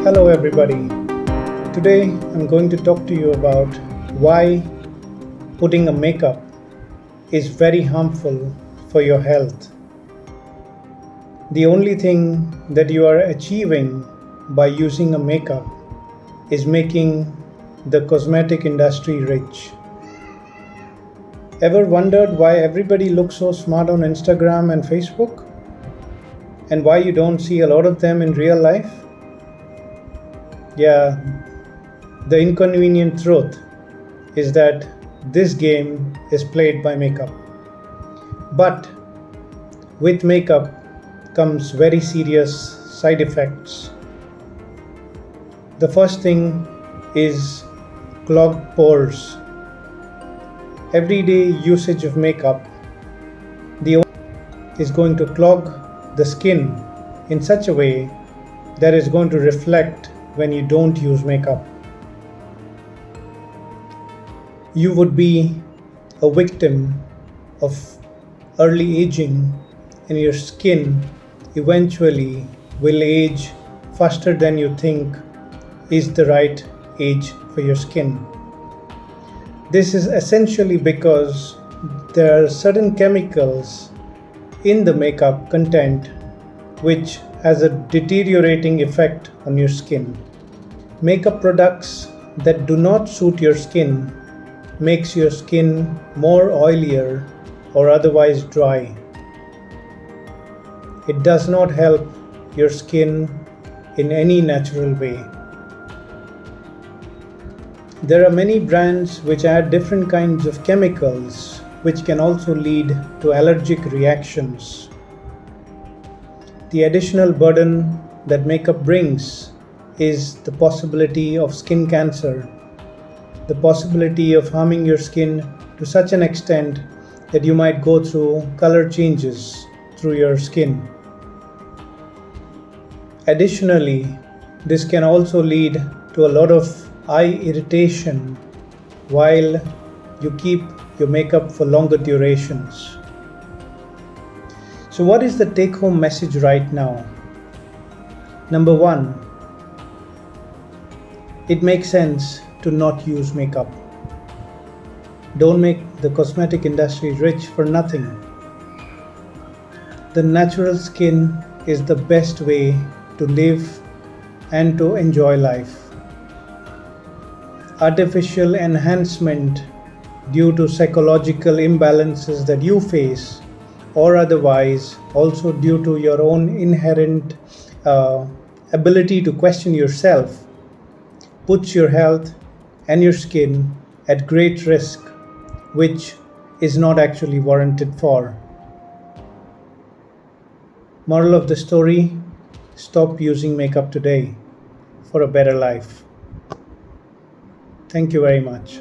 Hello, everybody. Today I'm going to talk to you about why putting a makeup is very harmful for your health. The only thing that you are achieving by using a makeup is making the cosmetic industry rich. Ever wondered why everybody looks so smart on Instagram and Facebook? And why you don't see a lot of them in real life? Yeah, the inconvenient truth is that this game is played by makeup. But with makeup comes very serious side effects. The first thing is clogged pores. Everyday usage of makeup is going to clog the skin in such a way that is going to reflect when you don't use makeup. You would be a victim of early aging, and your skin eventually will age faster than you think is the right age for your skin. This is essentially because there are certain chemicals in the makeup content which has a deteriorating effect on your skin. Makeup products that do not suit your skin makes your skin more oilier or otherwise dry. It does not help your skin in any natural way. There are many brands which add different kinds of chemicals which can also lead to allergic reactions. The additional burden that makeup brings is the possibility of skin cancer, the possibility of harming your skin to such an extent that you might go through color changes through your skin. Additionally, this can also lead to a lot of eye irritation while you keep your makeup for longer durations. So what is the take-home message right now? Number one, it makes sense to not use makeup. Don't make the cosmetic industry rich for nothing. The natural skin is the best way to live and to enjoy life. Artificial enhancement due to psychological imbalances that you face, or otherwise also due to your own inherent ability to question yourself, puts your health and your skin at great risk, which is not actually warranted for. Moral of the story: stop using makeup today for a better life. Thank you very much.